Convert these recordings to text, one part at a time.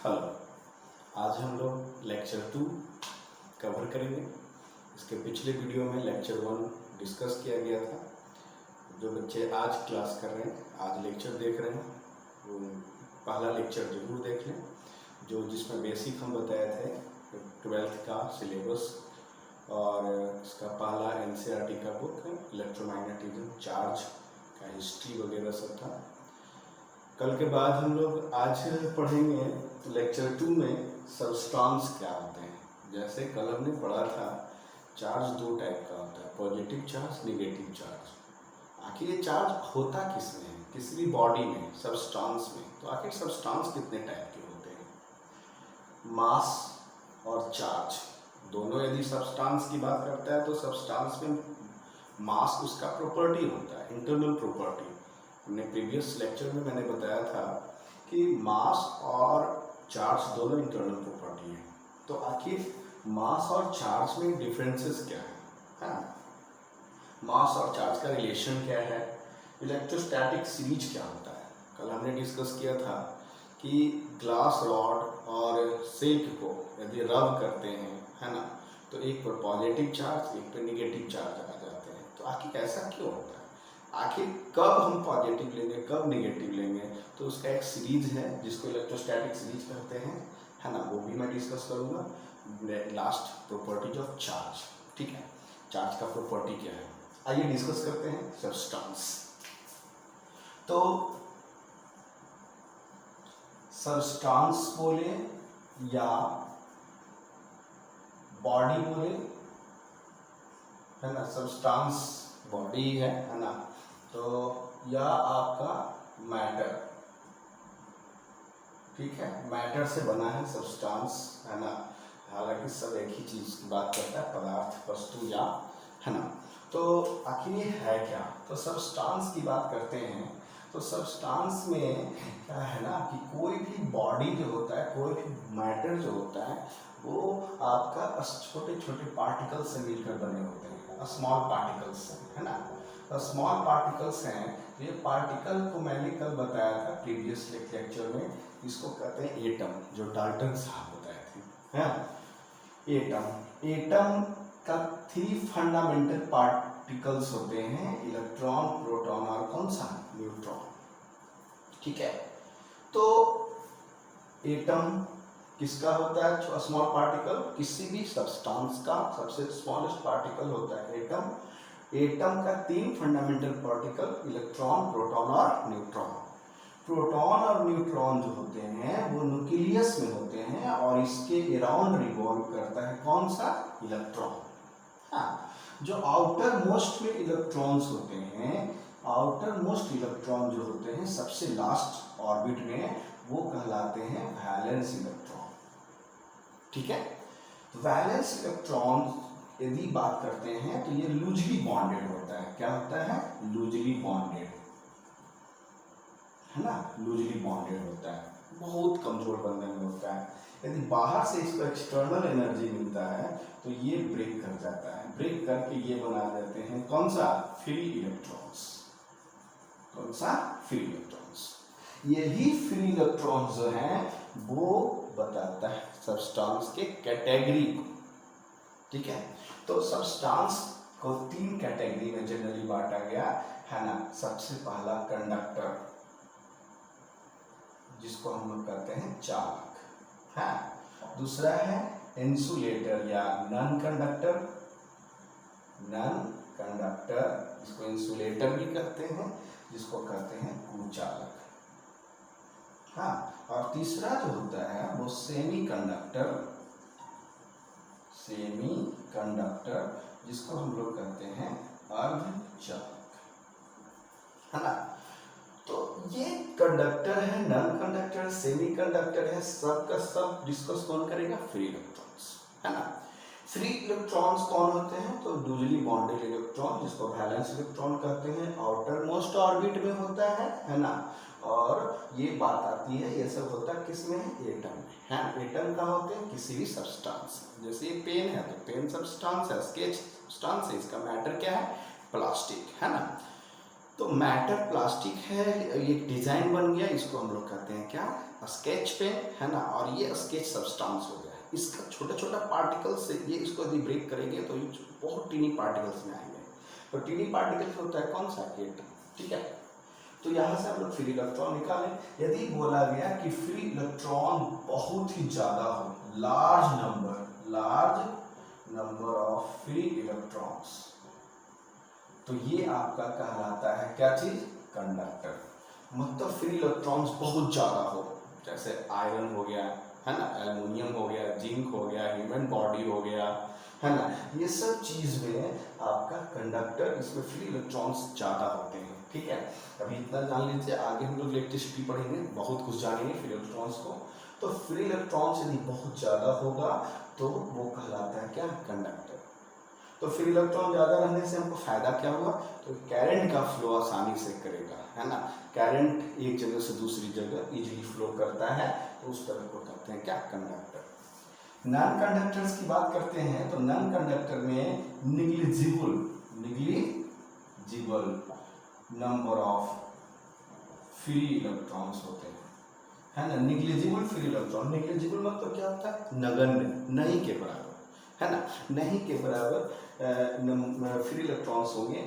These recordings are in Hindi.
हेलो। आज हम लोग लेक्चर 2 कवर करेंगे। इसके पिछले वीडियो में लेक्चर 1 डिस्कस किया गया था। जो बच्चे आज क्लास कर रहे हैं, आज लेक्चर देख रहे हैं, वो पहला लेक्चर जरूर देख लें, जो जिसमें बेसिक हम बताए थे 12th का सिलेबस और इसका पहला NCERT का बुक इलेक्ट्रोमैग्नेटिज्म, चार्ज का हिस्ट्री वगैरह सब था। कल के बाद हम लोग आज पढ़ेंगे लेक्चर 2 में सबस्टांस क्या होते हैं। जैसे कल हमने पढ़ा था चार्ज दो टाइप का होता है, पॉजिटिव चार्ज, नेगेटिव चार्ज। आखिर ये चार्ज होता किस में है, किसी भी बॉडी में, सबस्टांस में। तो आखिर सबस्टांस कितने टाइप के होते हैं? मास और चार्ज दोनों। यदि सबस्टांस की बात करता है तो सबस्टांस में मास उसका प्रॉपर्टी होता है, इंटरनल प्रॉपर्टी। हमने प्रीवियस लेक्चर में मैंने बताया था कि मास और चार्ज दोनों इंटरनल प्रॉपर्टी है। तो आखिर मास और चार्ज में डिफरेंसेस क्या है? मास और चार्ज का रिलेशन क्या है? इलेक्ट्रोस्टैटिक सीरीज क्या होता है? कल हमने डिस्कस किया था कि ग्लास रॉड और सिल्क को यदि रब करते हैं, है ना, तो एक पर पॉजिटिव चार्ज, एक पर नेगेटिव चार्ज आ जाते हैं। तो आखिर ऐसा क्यों होता है? आखिर कब हम पॉजिटिव लेंगे, कब नेगेटिव लेंगे? तो उसका एक सीरीज है जिसको इलेक्ट्रोस्टैटिक सीरीज कहते हैं, है ना, वो भी मैं डिस्कस करूंगा। लास्ट प्रॉपर्टीज ऑफ चार्ज, ठीक है। चार्ज का प्रॉपर्टी क्या है, आइए डिस्कस करते हैं। सबस्टांस। तो सबस्टांस बोले या बॉडी बोले, है ना, सबस्टांस बॉडी है ना, तो यह आपका मैटर, ठीक है, मैटर से बना है सबस्टांस, है ना। हालांकि सब एक ही चीज की बात करता है, पदार्थ, वस्तु या, है ना। तो आखिर ये है क्या? तो सबस्टांस की बात करते हैं तो सबस्टांस में क्या है ना कि कोई भी बॉडी जो होता है, कोई भी मैटर जो होता है, वो आपका छोटे छोटे पार्टिकल से मिलकर बने होते हैं, स्मॉल पार्टिकल्स, है ना। स्मॉल पार्टिकल्स हैं। ये पार्टिकल को मैंने कल बताया था प्रीवियस लेक्चर में, इसको कहते हैं एटम, जो डाल्टन साहब बताए थे, है। एटम का 3 फंडामेंटल पार्टिकल्स होते हैं, इलेक्ट्रॉन, प्रोटॉन और कौन सा, न्यूट्रॉन, ठीक है। तो एटम किसका होता है? स्मॉल पार्टिकल, किसी भी सब्सटेंस का सबसे स्मॉलेस्ट पार्टिकल होता है एटम। एटम का 3 फंडामेंटल पार्टिकल, इलेक्ट्रॉन, प्रोटॉन और न्यूट्रॉन। प्रोटॉन और न्यूट्रॉन जो होते हैं वो न्यूक्लियस में होते हैं और इसके अराउंड रिवॉल्व करता है कौन सा, इलेक्ट्रॉन। हाँ, जो आउटर मोस्ट में इलेक्ट्रॉन्स होते हैं, आउटर मोस्ट इलेक्ट्रॉन जो होते हैं सबसे लास्ट ऑर्बिट में, वो कहलाते हैं वैलेंस इलेक्ट्रॉन, ठीक है। वैलेंस इलेक्ट्रॉन यदि बात करते हैं तो ये लूजली बॉन्डेड होता है। क्या होता है? लूजली बॉन्डेड, है ना, लूजली बॉन्डेड होता है, बहुत कमजोर बंधन में होता है। यदि बाहर से इसको एक्सटर्नल एनर्जी मिलता है तो ये ब्रेक कर जाता है, ब्रेक करके ये बना देते हैं कौन सा, फ्री इलेक्ट्रॉन्स। कौन सा? Free electrons. यही फ्री इलेक्ट्रॉन्स जो हैं वो बताता है सबस्टांस के कैटेगरी को, ठीक है। तो सबस्टांस को 3 कैटेगरी में जनरली बांटा गया, है ना। सबसे पहला कंडक्टर, जिसको हम लोग कहते हैं चालक, है। दूसरा है इंसुलेटर या नॉन कंडक्टर, नॉन कंडक्टर, जिसको इंसुलेटर भी कहते हैं, जिसको कहते हैं कुचालक, हाँ। और तीसरा जो होता है वो सेमी कंडक्टर, सेमी कंडक्टर, जिसको हम लोग कहते हैं अर्धचालक, है ना। तो ये कंडक्टर है, नॉन कंडक्टर, सेमी कंडक्टर है, सब का सब डिस्कस कौन करेगा? फ्री इलेक्ट्रॉन्स, है ना। फ्री इलेक्ट्रॉन्स कौन होते हैं? तो लूजली बॉन्डेड इलेक्ट्रॉन, जिसको वैलेंस इलेक्ट्रॉन कहते हैं, आउटर मोस्ट ऑर्बिट में होता है ना। और ये बात आती है, ये सब होता है किसमें? एटम में, है। एटम का होते हैं किसी भी सब्सटेंस, जैसे ये पेन है तो पेन सब्सटेंस है, स्केच सब्सटेंस है, इसका मैटर क्या है? प्लास्टिक, है ना। तो मैटर प्लास्टिक है, ये डिजाइन बन गया, इसको हम लोग कहते हैं क्या, स्केच पेन, है ना। और ये स्केच सब्सटेंस हो गया, इसका छोटा छोटा पार्टिकल्स से ये इसको यदि ब्रेक करेंगे तो ये बहुत टीनी पार्टिकल्स में आएंगे। तो टीनी पार्टिकल्स होता है कौन सा, एटम, ठीक है। तो यहाँ से हम लोग फ्री इलेक्ट्रॉन निकालें। यदि बोला गया कि फ्री इलेक्ट्रॉन बहुत ही ज्यादा हो, large number of free electrons, तो ये आपका कहलाता है क्या चीज, कंडक्टर। मतलब फ्री इलेक्ट्रॉन्स बहुत ज्यादा हो, जैसे आयरन हो गया, है ना, एल्युमिनियम हो गया, जिंक हो गया, ह्यूमन बॉडी हो गया, है ना, ये सब चीज में आपका कंडक्टर, इसमें फ्री इलेक्ट्रॉन्स ज्यादा होते हैं, ठीक है। अभी इतना जान लीजिए, आगे हम लोग इलेक्ट्रिसिटी पढ़ेंगे, बहुत कुछ जानेंगे फ्री इलेक्ट्रॉन्स को। तो फ्री इलेक्ट्रॉन्स यदि बहुत ज्यादा होगा तो वो कहलाता है क्या, कंडक्टर। तो फ्री इलेक्ट्रॉन ज्यादा रहने से हमको फायदा क्या हुआ, तो करंट का फ्लो आसानी से करेगा, है ना। करंट एक जगह से दूसरी जगह इजीली फ्लो करता है, तो उस तरह को कहते हैं क्या, कंडक्टर। नॉन कंडक्टर्स की बात करते हैं, तो नॉन कंडक्टर में negligible number of free electrons होते हैं, है ना। निग्लिजिबल फ्री इलेक्ट्रॉन, निग्लिजिबल मतलब क्या होता है, नगण्य, नहीं के बराबर, है ना, नहीं के बराबर फ्री इलेक्ट्रॉन्स होंगे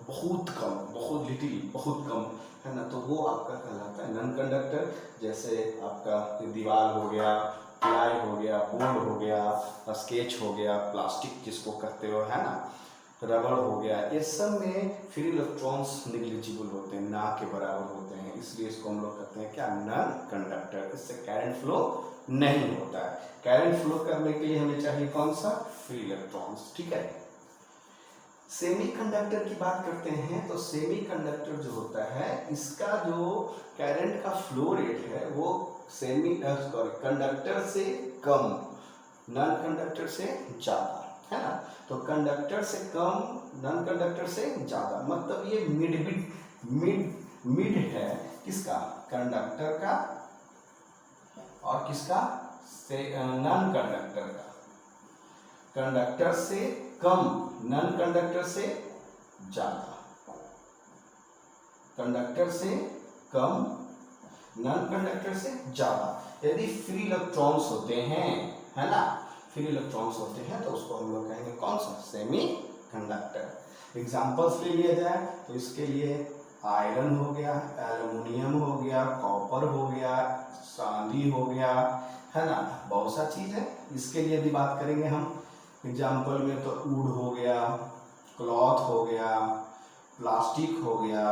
बहुत कम, बहुत लिटिल, बहुत कम, है ना। तो वो आपका कहलाता है नॉन कंडक्टर। जैसे आपका दीवार हो गया, प्लाई हो गया, बोर्ड हो गया, स्केच हो गया, प्लास्टिक जिसको कहते हो, है ना, रबड़ हो गया, ये सब में फ्री इलेक्ट्रॉन्स निग्लिजिबल होते हैं, ना के बराबर होते हैं, इसलिए इसको हम लोग कहते हैं क्या, नॉन कंडक्टर। इससे करंट फ्लो नहीं होता है। करंट फ्लो करने के लिए हमें चाहिए कौन सा, फ्री इलेक्ट्रॉन्स, ठीक है। सेमीकंडक्टर की बात करते हैं, तो सेमीकंडक्टर जो होता है, इसका जो करंट का फ्लो रेट है वो कंडक्टर से कम, नॉन कंडक्टर से ज्यादा, है ना। तो कंडक्टर से कम, नॉन कंडक्टर से ज्यादा, मतलब ये मिड है किसका, कंडक्टर का और किसका, नॉन कंडक्टर का। कंडक्टर से कम, नॉन कंडक्टर से ज्यादा, कंडक्टर से कम, नॉन कंडक्टर से ज्यादा। यदि फ्री इलेक्ट्रॉन्स होते हैं, है ना, फ्री इलेक्ट्रॉन्स होते हैं, तो उसको हम लोग कहेंगे कौन सा, सेमी कंडक्टर। एग्जांपल्स ले लिया जाए तो इसके लिए आयरन हो गया, एल्युमिनियम हो गया, कॉपर हो गया, चांदी हो गया, है ना, बहुत सा चीज है। इसके लिए यदि बात करेंगे हम एग्जाम्पल में, तो वुड हो गया, क्लॉथ हो गया, प्लास्टिक हो गया,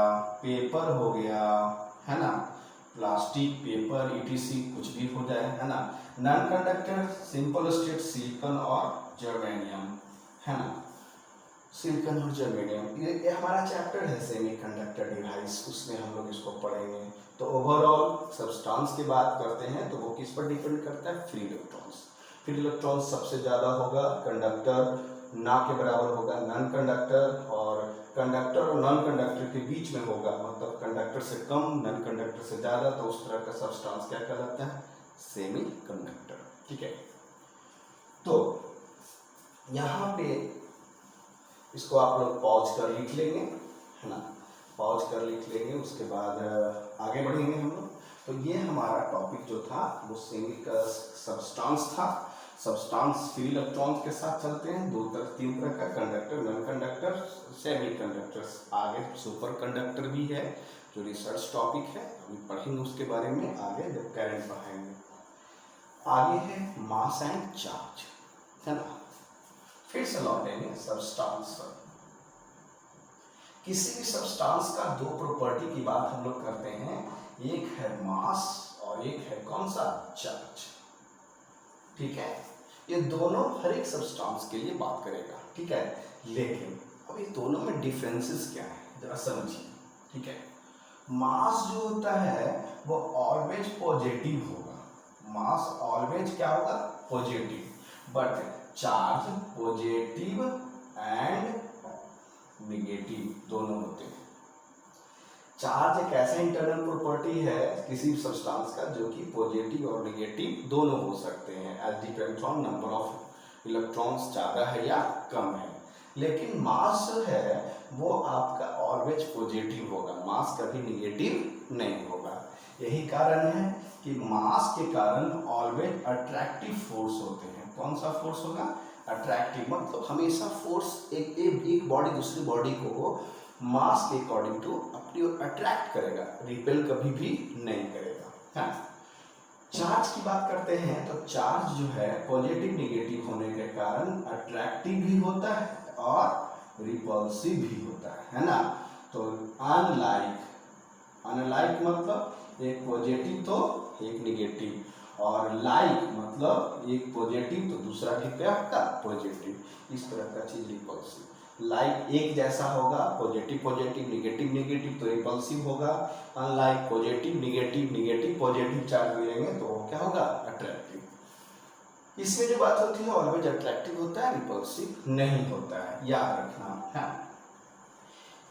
पेपर हो गया, है ना, प्लास्टिक, पेपर, ईटीसी कुछ भी हो जाए, है ना। Non conductor simple state silicon और जर्मेनियम, है ना, सिलिकॉन और जर्मेनियम, ये हमारा चैप्टर है सेमीकंडक्टर डिवाइस, उसमें हम लोग इसको पढ़ेंगे। तो ओवरऑल सब्सटेंस की बात करते हैं तो वो किस पर डिपेंड करता है, फ्री इलेक्ट्रॉन्स। फ्री इलेक्ट्रॉन्स सबसे ज्यादा होगा, कंडक्टर ना के बराबर होगा नॉन कंडक्टर, और कंडक्टर और नॉन कंडक्टर के बीच में होगा, मतलब कंडक्टर से कम, नॉन कंडक्टर से ज्यादा, तो उस तरह का सब्सटेंस क्या कहलाता है, सेमी कंडक्टर, ठीक है। तो यहाँ पे इसको आप लोग पॉज कर लिख लेंगे, है ना, पॉज कर लिख लेंगे, उसके बाद आगे बढ़ेंगे हम लोग। तो ये हमारा टॉपिक जो था वो सेमी का सब्सटेंस था। सब्सटेंस फ्री इलेक्ट्रॉन्स के साथ चलते हैं, तीन तरह का, conductor, non conductor, semi conductors. आगे सुपर कंडक्टर भी है जो रिसर्च टॉपिक है, अभी पढ़ेंगे उसके बारे में आगे जब करंट पढ़ाएंगे। आगे है मास एंड चार्ज, है ना। फिर से लौटेंगे सब्सटेंस पर। किसी भी सब्सटेंस का दो प्रॉपर्टी की बात हम लोग करते हैं, एक है मास और एक है कौन सा, चार्ज, ठीक है। ये दोनों हर एक सब्सटेंस के लिए बात करेगा, ठीक है। लेकिन अब ये दोनों में डिफरेंसेस क्या है जरा समझिए, ठीक है। मास जो होता है वो ऑलवेज पॉजिटिव होगा, मास ऑलवेज क्या होगा, positive, but charge positive and negative दोनों होते हैं। चार्ज एक ऐसा इंटरनल प्रॉपर्टी है किसी भी सब्सटेंस का जो कि पॉजिटिव और नेगेटिव दोनों हो सकते हैं, as depends on number of electrons, ज़्यादा है या कम है। लेकिन मास जो है वो आपका ऑलवेज पॉजिटिव होगा, मास कभी निगेटिव नहीं होगा। यही कारण है कि मास के कारण ऑलवेज अट्रैक्टिव फोर्स होते हैं। कौन सा फोर्स होगा? अट्रैक्टिव, मतलब हमेशा फोर्स एक बॉडी दूसरी बॉडी को मास के अकॉर्डिंग टू अपनी ओर अट्रैक्ट करेगा, रिपेल कभी भी नहीं करेगा, है। चार्ज की बात करते हैं तो चार्ज जो है पॉजिटिव निगेटिव होने के कारण अट्रैक्टिव भी होता है और रिपल्सिव भी होता है ना। तो अनलाइक मतलब एक पॉजिटिव तो एक निगेटिव, और लाइक मतलब एक पॉजिटिव तो दूसरा भी क्या होगा? पॉजिटिव। इस तरह का चीज रिपल्सिव। लाइक एक जैसा होगा, पॉजिटिव पॉजिटिव निगेटिव निगेटिव तो रिपल्सिव होगा। Unlike positive negative negative positive charge मिलेंगे तो वो क्या होगा? अट्रैक्टिव। इसमें जो बात होती है ऑलवेज अट्रैक्टिव होता है, रिपल्सिव नहीं होता है, याद रखना है।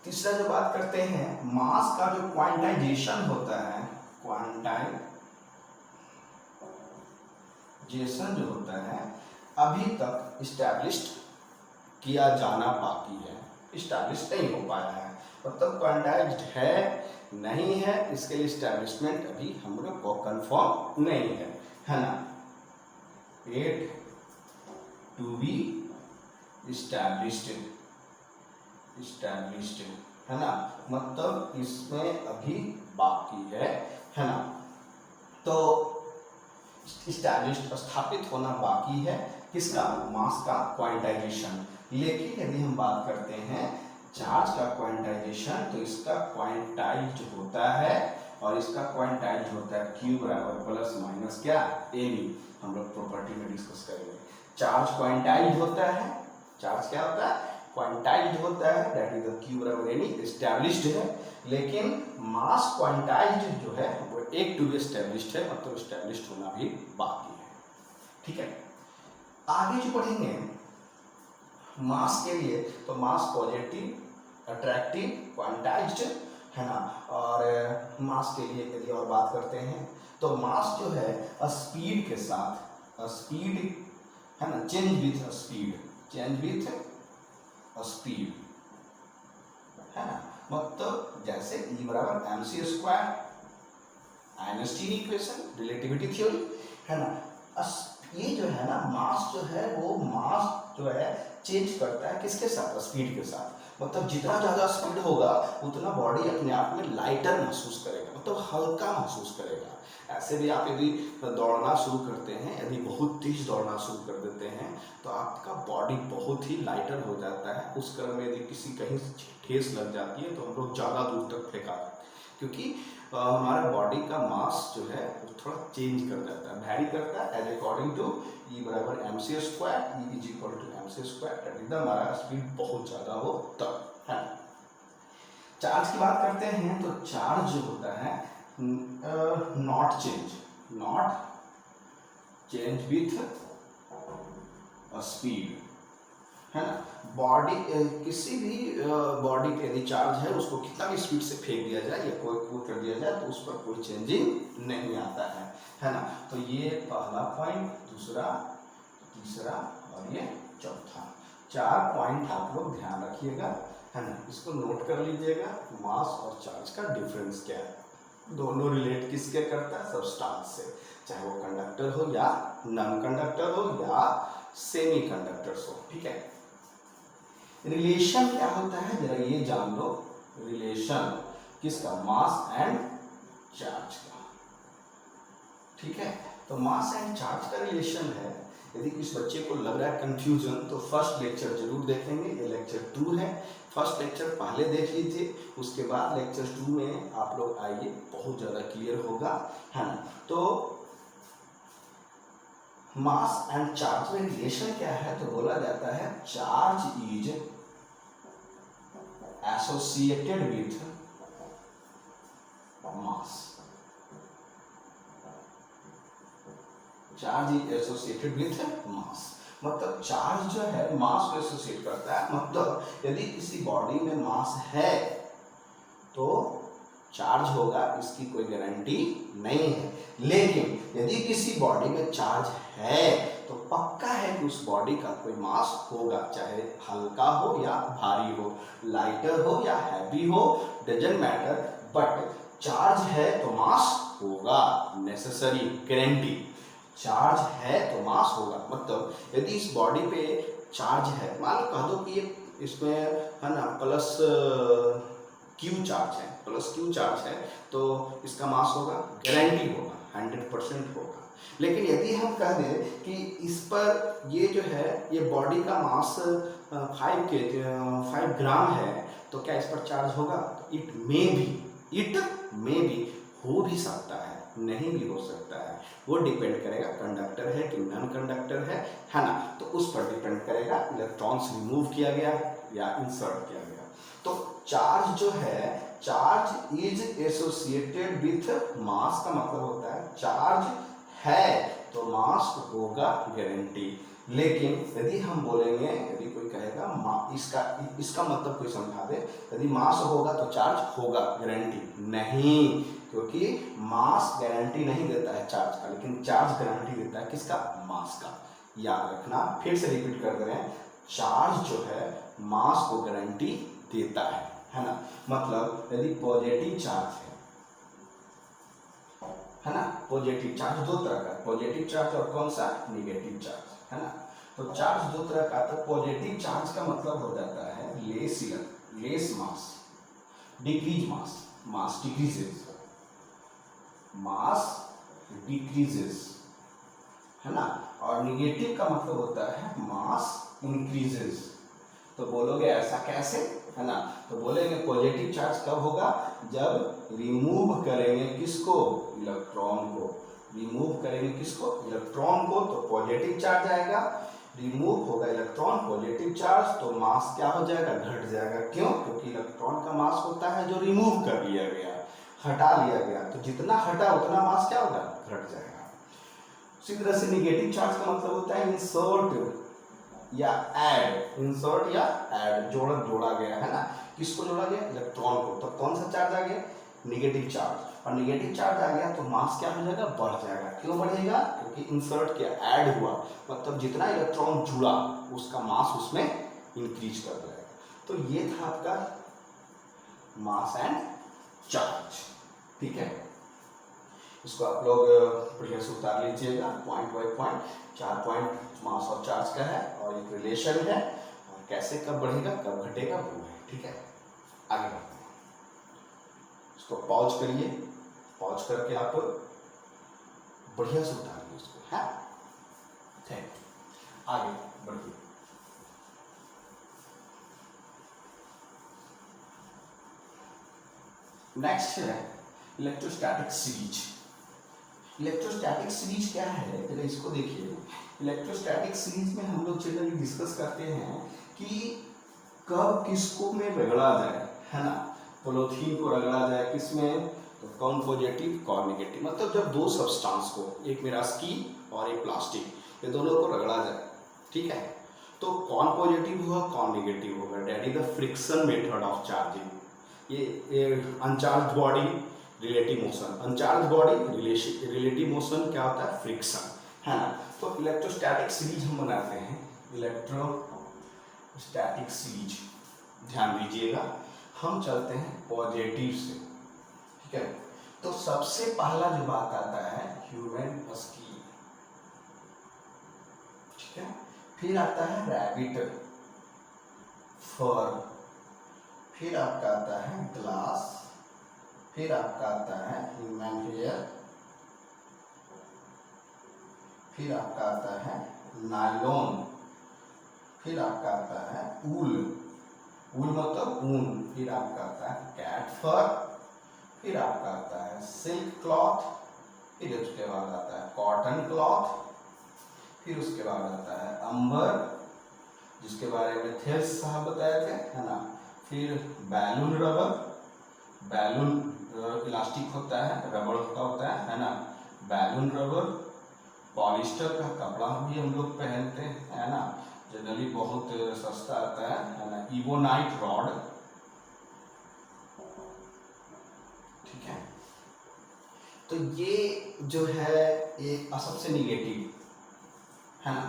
तीसरा जो बात करते हैं, मास का जो क्वांटाइजेशन होता है, क्वांटाइजेशन जो होता है अभी तक इस्टेब्लिश्ड किया जाना बाकी है, इस्टेब्लिश नहीं हो पाया है, मतलब क्वांटाइज्ड है नहीं है, इसके लिए इस्टेब्लिशमेंट अभी हम लोग को कंफर्म नहीं है ना। इट टू बी इस्टेब्लिश्ड है ना, मतलब इसमें अभी बाकी है ना। तो इस्टेब्लिश्ड स्थापित होना बाकी है किसका? मास का क्वांटाइजेशन। लेकिन यदि हम बात करते हैं चार्ज का क्वांटाइजेशन तो इसका क्वांटाइज्ड होता है और इसका क्वांटाइज्ड होता है Q बराबर प्लस माइनस क्या? AB। हम लोग प्रॉपर्टी में डिस्कस करेंगे। चार्ज क्वांटाइज्ड होता है, चार्ज क्या होता है? क्वांटाइज्ड होता है, दैट इज Q बराबर AB, एस्टैब्लिश्ड है। लेकिन मास क्वांटाइज्ड जो है वो एक टू बी एस्टैब्लिश्ड है, मतलब एस्टैब्लिश्ड होना भी बाकी है, ठीक है। आगे जो पढ़ेंगे मास के लिए, तो मास पॉजिटिव अट्रैक्टिव क्वांटाइज्ड है ना। और मास के लिए यदि और बात करते हैं तो मास जो है स्पीड के साथ, स्पीड है ना, चेंज विथ स्पीड है ना, मतलब जैसे E बराबर mc square, Einstein equation, relativity theory है ना। ये जो है ना मास जो है वो मास जो है चेंज करता है किसके साथ? स्पीड के साथ। मतलब जितना ज्यादा स्पीड होगा उतना बॉडी अपने आप में लाइटर महसूस करेगा, मतलब हल्का महसूस करेगा। ऐसे भी आप यदि दौड़ना शुरू करते हैं, यदि बहुत तेज दौड़ना शुरू कर देते हैं तो आपका बॉडी बहुत ही लाइटर हो जाता है। उस क्रम में यदि किसी कहीं ठेस लग जाती है तो हम लोग ज़्यादा दूर तक फेंका, क्योंकि हमारा बॉडी का मास जो है वो थोड़ा चेंज कर जाता है, वैरी करता है एज अकॉर्डिंग टू E बराबर mc square, E is equal to mc square, एकदम हमारा स्पीड बहुत ज़्यादा हो तब है। चार्ज की बात करते हैं तो चार्ज जो होता है नॉट चेंज विथ स्पीड है ना। बॉडी किसी भी बॉडी पे यदि चार्ज है उसको कितना भी स्पीड से फेंक दिया जाए या कोई कर दिया जाए तो उस पर कोई चेंजिंग नहीं आता है ना। तो ये पहला पॉइंट, दूसरा, तीसरा और ये चौथा, 4 पॉइंट आप लोग ध्यान रखिएगा है ना। इसको नोट कर लीजिएगा। मास और चार्ज का डिफरेंस क्या है? दोनों रिलेट किसके करता है? सब्सटेंस से, चाहे वो कंडक्टर हो या नॉन कंडक्टर हो या सेमी कंडक्टर्स हो, ठीक है। रिलेशन क्या होता है जरा ये जान लो। रिलेशन किसका? मास एंड चार्ज का, ठीक है। तो मास एंड चार्ज का रिलेशन है। यदि किस बच्चे को लग रहा है कंफ्यूजन तो फर्स्ट लेक्चर जरूर देखेंगे, ये लेक्चर 2 है। फर्स्ट लेक्चर पहले देख लीजिए, उसके बाद लेक्चर 2 में आप लोग आइए, बहुत ज़्यादा क्लियर होगा है ना। तो मास एंड चार्ज में रिलेशन क्या है? तो बोला जाता है charge is associated with mass, charge is associated with mass, मतलब चार्ज जो है मास को एसोसिएट करता है। मतलब यदि किसी बॉडी में मास है तो चार्ज होगा, इसकी कोई गारंटी नहीं है। लेकिन यदि किसी बॉडी में चार्ज है तो पक्का है कि उस बॉडी का कोई मास होगा, चाहे हल्का हो या भारी हो, लाइटर हो या हैवी हो, डजंट मैटर, बट चार्ज है तो मास होगा, नेसेसरी, गारंटी। चार्ज है तो मास होगा, मतलब यदि इस बॉडी पे चार्ज है, मान लो कह दो कि ये इसमें है ना प्लस क्यू चार्ज है, प्लस क्यू चार्ज है, तो इसका मास होगा, गारंटी होगा, 100% होगा। लेकिन यदि हम कह दें कि इस पर ये जो है ये बॉडी का मास 5 ग्राम है, तो क्या इस पर चार्ज होगा? इट मे बी हो भी सकता है, नहीं भी हो सकता है, वो डिपेंड करेगा कंडक्टर है कि नॉन कंडक्टर है ना, तो उस पर डिपेंड करेगा, इलेक्ट्रॉन्स रिमूव किया गया या इंसर्ट किया गया। तो चार्ज जो है, charge is associated with mass का मतलब होता है चार्ज है तो मास होगा, गारंटी। लेकिन यदि हम बोलेंगे, यदि कोई कहेगा इसका मतलब कोई समझा दे, यदि मास होगा तो चार्ज होगा, गारंटी नहीं, क्योंकि मास गारंटी नहीं देता है चार्ज का, लेकिन चार्ज गारंटी देता है किसका? मास का। याद रखना, फिर से रिपीट कर दे रहे हैं, चार्ज जो है मास को गारंटी देता है ना। मतलब यदि पॉजिटिव चार्ज है ना, पॉजिटिव चार्ज दो तरह का, पॉजिटिव चार्ज और कौन सा? निगेटिव चार्ज, है ना। तो चार्ज दो तरह का, तो पॉजिटिव चार्ज का मतलब हो जाता है लेस मास, डिक्रीज मास, मास डिक्रीजेस, है ना। और निगेटिव का मतलब होता है मास इंक्रीजेस। तो बोलोगे ऐसा कैसे, है ना, तो बोलेंगे पॉजिटिव चार्ज कब होगा? जब रिमूव करेंगे किसको? इलेक्ट्रॉन को। रिमूव करेंगे किसको? इलेक्ट्रॉन को, तो पॉजिटिव चार्ज आएगा। रिमूव होगा इलेक्ट्रॉन, पॉजिटिव चार्ज, तो मास क्या हो जाएगा? घट जाएगा। क्यों? क्योंकि इलेक्ट्रॉन का मास होता है जो रिमूव कर लिया गया, हटा लिया गया, तो जितना हटा उतना मास क्या होगा? घट जाएगा। उसी तरह से निगेटिव चार्ज का मतलब होता है इंसर्ट या ऐड, इंसर्ट या ऐड, जोड़ा गया, है ना। किसको जोड़ा गया? इलेक्ट्रॉन को। तो कौन सा चार्ज आ गया? Negative charge. और निगेटिव चार्ज आ गया तो मास क्या हो जाएगा? बढ़ जाएगा। क्यों बढ़ेगा? क्योंकि इंसर्ट किया, ऐड हुआ, मतलब जितना इलेक्ट्रॉन जुड़ा उसका मास उसमें इंक्रीज कर जाएगा। तो ये था आपका मास एंड चार्ज, ठीक है। इसको आप लोग बढ़िया से उतार लीजिएगा, point by point. 4 point mass और चार्ज का है, और एक रिलेशन है, और कैसे कब बढ़ेगा कब घटेगा वो है, ठीक है। आगे बढ़ते हैं, इसको पॉज करिए, पॉज करके आप बढ़िया से उतारिए इसको, है। ठीक, आगे बढ़िए। नेक्स्ट है इलेक्ट्रोस्टैटिक सीरीज। इलेक्ट्रोस्टैटिक सीरीज क्या है, पहले इसको देखिए। इलेक्ट्रोस्टैटिक सीरीज में हम लोग जनरली डिस्कस करते हैं कि कब किसको में रगड़ा जाए, है ना। पॉलीथीन को रगड़ा जाए किसमें? तो कौन पॉजिटिव कौन निगेटिव, मतलब जब दो सब्सटेंस को, एक मेरा स्टील और एक प्लास्टिक, ये दोनों को रगड़ा जाए, ठीक है, तो कौन पॉजिटिव होगा कौन निगेटिव होगा? That is the friction method of charging. ये uncharged body relative motion, uncharged body relative motion क्या होता है? फ्रिक्शन, है ना। तो इलेक्ट्रोस्टैटिक सीरीज हम बनाते हैं, इलेक्ट्रोस्टैटिक सीरीज, ध्यान दीजिएगा। हम चलते हैं पॉजिटिव से, ठीक है। तो सबसे पहला जो बात आता है ह्यूमन स्किन, ठीक है। फिर आता है रैबिट फर, फिर आपका आता है ग्लास, फिर आपका आता है ह्यूमन हेयर, फिर आपका आता है नायलॉन, फिर आपका आता है ऊल, ऊल मतलब ऊन, फिर आपका आता है कैट फर, फिर आपका आता है सिल्क क्लॉथ, फिर उसके बाद आता है कॉटन क्लॉथ, फिर उसके बाद आता है अंबर, जिसके बारे में थेल्स साहब बताए थे, है ना। फिर बैलून रबर, बैलून इलास्टिक होता है, रबर का होता है ना। बैलून रबर, पॉलिस्टर का कपड़ा भी हम लोग पहनते हैं, है ना, जनरली बहुत सस्ता आता है ना। इबोनाइट रॉड, ठीक है। तो ये जो है एक सबसे निगेटिव है ना,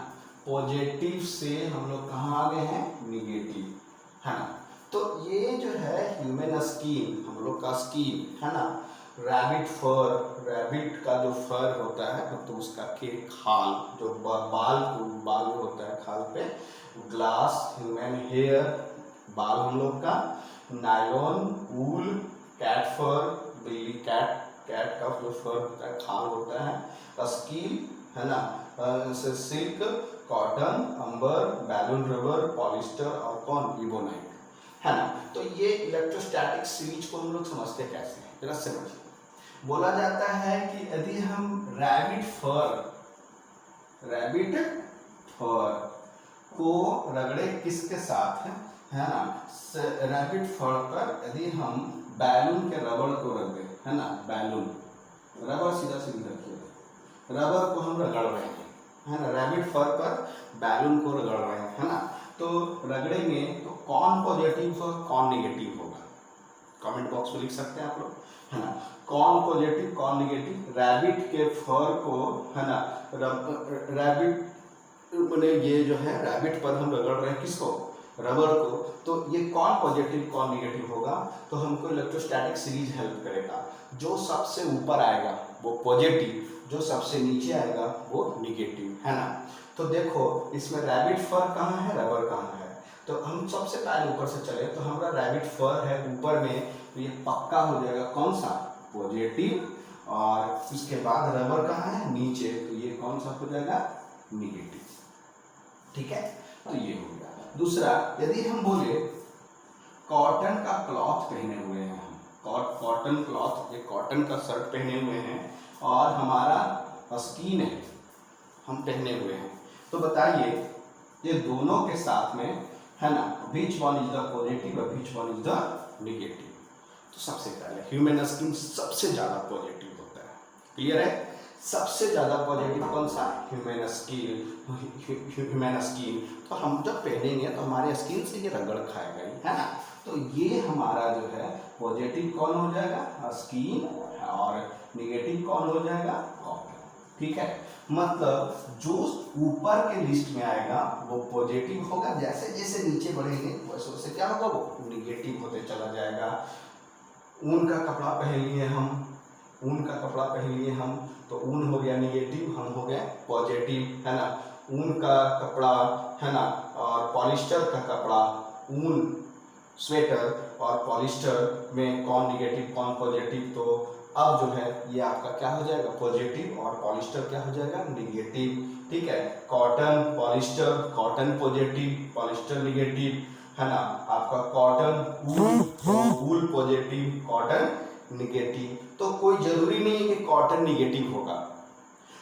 पॉजिटिव से हम लोग कहाँ आ गए हैं, निगेटिव है ना। तो ये जो है ह्यूमन स्किन, हम लोग का स्किन है ना, रैबिट फर, रैबिट का जो फर होता है तो उसका के खाल जो बाल में होता है खाल पे, ग्लास ह्यूमन हेयर बाल हम लोग का, नायलॉन वूल, कैट फर बिल्ली कैट का जो फर होता है खाल होता है, स्किन है ना, सिल्क, कॉटन, अंबर, बैलून रबर, पॉलिस्टर और कौन, इबोनाइट है ना। तो ये इलेक्ट्रोस्टैटिक सीरीज को हम लोग समझते कैसे हैं, जरा समझिए। बोला जाता है कि यदि हम रैबिट फर को रगड़े किसके साथ है ना, रैबिट फर पर यदि हम बैलून के रबड़ को रख दें है ना, बैलून रबर सीधा रखिए, रबर को हम रगड़ रहे हैं है ना, रैबिट फर पर बैलून को रगड़ रहे हैं है ना, तो रगड़ेंगे तो कौन पॉजिटिव और कौन निगेटिव होगा, कमेंट बॉक्स में लिख सकते हैं आप लोग है ना, कौन पॉजिटिव कौन निगेटिव। रैबिट के फर को है ना, रैबिट मैंने ये जो है रैबिट पर हम रगड़ रहे हैं किसको, रबर को, तो ये कौन पॉजिटिव कौन निगेटिव होगा, तो हमको इलेक्ट्रोस्टैटिक सीरीज हेल्प करेगा। जो सबसे ऊपर आएगा वो पॉजिटिव, जो सबसे नीचे आएगा वो निगेटिव है ना। तो देखो इसमें रैबिट फर कहाँ है, रबर कहाँ है, तो हम सबसे पहले ऊपर से चले तो हमारा रैबिट फर है ऊपर में, तो ये पक्का हो जाएगा कौन सा, पॉजिटिव, और उसके बाद रबर कहाँ है, नीचे, तो ये कौन सा हो जाएगा, निगेटिव। ठीक है, तो ये हो गया। दूसरा, यदि हम बोले कॉटन का क्लॉथ पहने हुए हैं हम, कॉटन क्लॉथ, ये कॉटन का शर्ट पहने हुए हैं और हमारा स्किन है हम पहने हुए हैं, तो बताइए ये दोनों के साथ में है ना, which one is the positive और which one is the negative. तो सबसे पहले ह्यूमन स्किन सबसे ज्यादा पॉजिटिव होता है, क्लियर है, सबसे ज्यादा पॉजिटिव कौन सा, ह्यूमन स्किन। तो हम जब पहनेंगे तो हमारे स्किन से ये रगड़ खाएगा है ना, तो ये हमारा जो है पॉजिटिव कौन हो जाएगा, स्किन, और निगेटिव कौन हो जाएगा, कॉटन। ठीक है, मतलब जो ऊपर के लिस्ट में आएगा वो पॉजिटिव होगा, जैसे जैसे नीचे बढ़ेंगे वैसे वैसे क्या होगा, वो निगेटिव होते चला जाएगा। ऊन का कपड़ा पहन लिए हम, ऊन का कपड़ा पहन लिए हम, तो ऊन हो गया निगेटिव, हम हो गए पॉजिटिव है ना। ऊन का कपड़ा है ना, और पॉलिस्टर का कपड़ा, ऊन स्वेटर और पॉलिस्टर में कौन निगेटिव कौन पॉजिटिव, तो अब जो है ये आपका क्या हो जाएगा, पॉजिटिव, और पॉलिस्टर क्या हो जाएगा, निगेटिव। ठीक है, cotton polyester, cotton positive polyester negative है ना, आपका cotton wool positive cotton negative. तो कोई जरूरी नहीं है कि कॉटन निगेटिव होगा,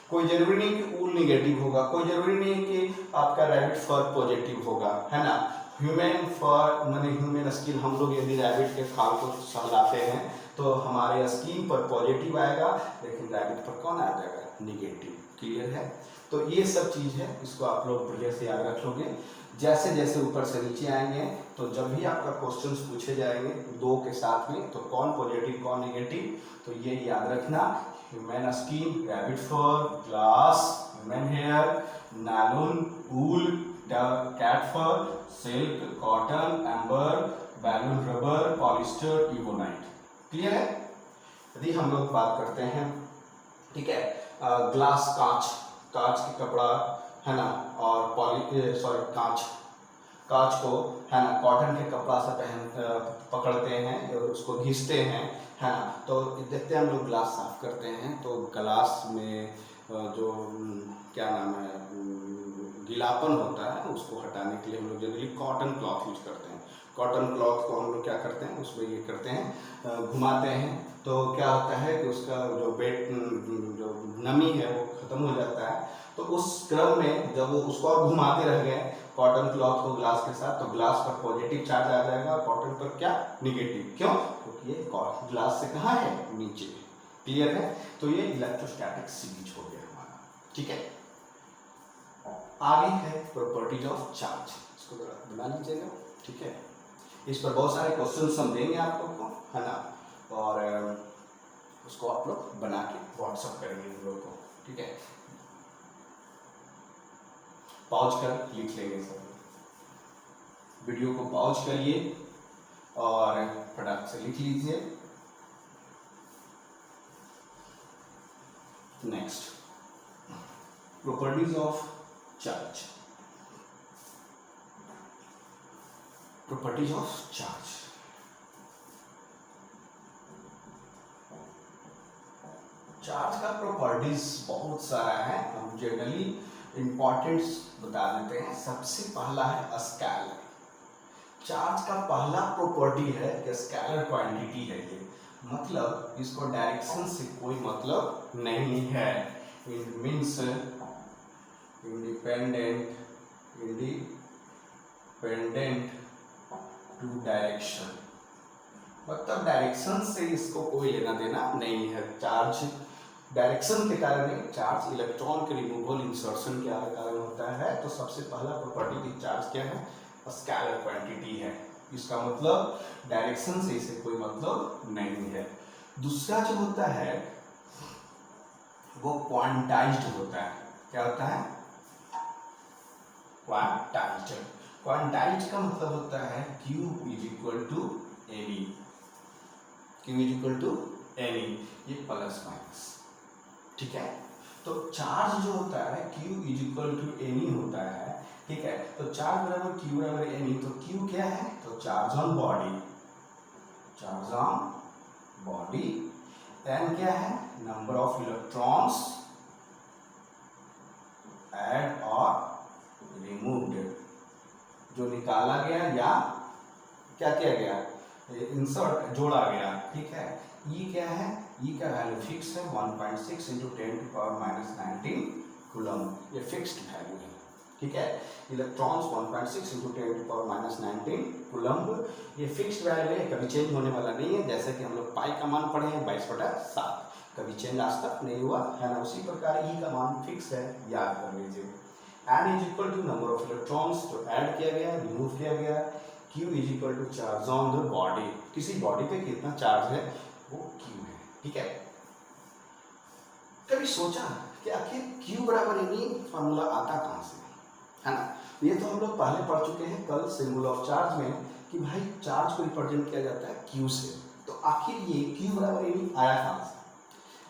कोई जरूरी नहीं कि ऊल निगेटिव होगा, कोई जरूरी नहीं है कि आपका रैबिट फर पॉजिटिव होगा है ना। ह्यूमन फर माने ह्यूमन स्किन, हम लोग यदि रैबिट के खाल को सहलाते हैं तो हमारे स्किन पर पॉजिटिव आएगा, लेकिन रैबिट पर कौन आ जाएगा, निगेटिव। क्लियर है, तो ये सब चीज़ है, इसको आप लोग बढ़िया से याद रख लोगे। जैसे जैसे ऊपर से नीचे आएंगे तो जब भी आपका क्वेश्चंस पूछे जाएंगे दो के साथ में, तो कौन पॉजिटिव कौन निगेटिव, तो ये याद रखना, human skin, rabbit fur, glass, human hair, nylon wool, cat fur, silk, cotton, amber, balloon rubber, polyester, ebonite. Clear है। यदि हम लोग बात करते हैं, ठीक है, ग्लास कांच के कपड़ा है ना, और कांच को है ना कॉटन के कपड़ा से पकड़ते हैं और उसको घिसते हैं है ना, तो देखते हैं हम लोग ग्लास साफ करते हैं तो ग्लास में जो क्या नाम है गीलापन होता है उसको हटाने के लिए हम लोग जनरली कॉटन क्लॉथ यूज करते हैं। कॉटन क्लॉथ को हम लोग क्या करते हैं, उसमें ये करते हैं घुमाते हैं, तो क्या होता है कि उसका जो नमी है वो खत्म हो जाता है। तो उस क्रम में जब वो उसको और घुमाते रह गए कॉटन क्लॉथ को ग्लास के साथ, तो ग्लास पर पॉजिटिव चार्ज आ जाएगा, कॉटन पर क्या, निगेटिव। क्यों, क्योंकि ये ग्लास से कहाँ है, नीचे। क्लियर है, तो ये इलेक्ट्रोस्टैटिक सीरीज हो गया हमारा। ठीक है, आगे है प्रॉपर्टीज ऑफ चार्ज, इसको बना लीजिएगा। ठीक है, इस पर बहुत सारे क्वेश्चन हम देंगे आप लोग को है ना, और उसको आप लोग बना के व्हाट्सअप करेंगे हम लोग को, ठीक है। पॉज कर लिख लेंगे सब, वीडियो को पॉज करिए और फटाक से लिख लीजिए। Next, properties of charge. Properties of charge, charge का प्रॉपर्टीज बहुत सारा है, हम जनरली इंपॉर्टेंट बता देते हैं। सबसे पहला है स्केलर। चार्ज का पहला प्रॉपर्टी है कि स्केलर क्वांटिटी है ये, मतलब इसको डायरेक्शन से कोई मतलब नहीं है। It means independent to direction, मतलब डायरेक्शन से इसको कोई लेना देना नहीं है। चार्ज डायरेक्शन के कारण नहीं, चार्ज इलेक्ट्रॉन के रिमूवल इंसर्शन के कारण होता है। तो सबसे पहला प्रॉपर्टी की चार्ज क्या है, स्केलर क्वांटिटी है। इसका मतलब डायरेक्शन से इसे कोई मतलब नहीं है। दूसरा जो होता है वो क्वांटाइज्ड होता है। क्या होता है, क्वांटाइज्ड। क्वांटाइज्ड का मतलब होता है Q is equal to n e, Q is equal to n e, ये प्लस माइनस, ठीक है। तो चार्ज जो होता है Q is equal to n e होता है, ठीक है। तो चार्ज बराबर Q बराबर एनी, तो Q क्या है, तो charge on body, charge on body. N क्या है, नंबर ऑफ इलेक्ट्रॉन्स ऐड और रिमूव्ड, जो निकाला गया या क्या किया गया, इंसर्ट जोड़ा गया, ठीक है। ई क्या है, ई का वैल्यू फिक्स है 1.6 इंटू 10⁻⁹ कूलम्ब, ये फिक्स्ड वैल्यू है, ठीक है। इलेक्ट्रॉन्स 1.6 इंटू 10⁻⁹ कूलम्ब, ये फिक्स्ड वैल्यू है, कभी चेंज होने वाला नहीं है। जैसे कि हम लोग पाई का मान पढ़े हैं 22/7, कभी चेंज आज तक नहीं हुआ है ना। उसी प्रकार ई का मान फिक्स है, याद कर लीजिए। N is equal to number of electrons जो ऐड किया गया, रिमूव किया गया। Q is equal to charge on the body, किसी बॉडी पे कितना चार्ज है वो Q है, ठीक है। कभी सोचा कि आखिर Q बराबर एनी फॉर्मूला आता कहाँ से, है ना। ये तो हम लोग पहले पढ़ चुके हैं कल सिंबल ऑफ चार्ज में कि भाई चार्ज को रिप्रेजेंट किया जाता है Q से। तो आखिर ये Q बराबर एनी आया कहाँ से,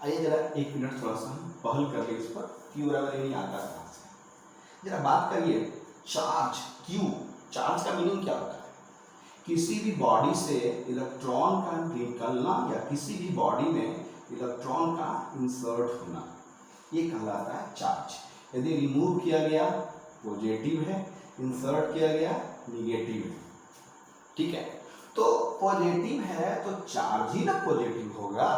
आइए जरा एक मिनट थोड़ा सा हम पहल कर ले इस पर। Q बराबर एनी आता कहाँ से, जरा बात करिए। चार्ज Q, चार्ज का मीनिंग क्या होता है, किसी भी बॉडी से इलेक्ट्रॉन का निकलना या किसी भी बॉडी में इलेक्ट्रॉन का इंसर्ट होना, ये कहलाता है चार्ज। यदि रिमूव किया गया पॉजिटिव है, इंसर्ट किया गया निगेटिव है, ठीक है। तो पॉजिटिव है तो चार्ज ही ना पॉजिटिव होगा,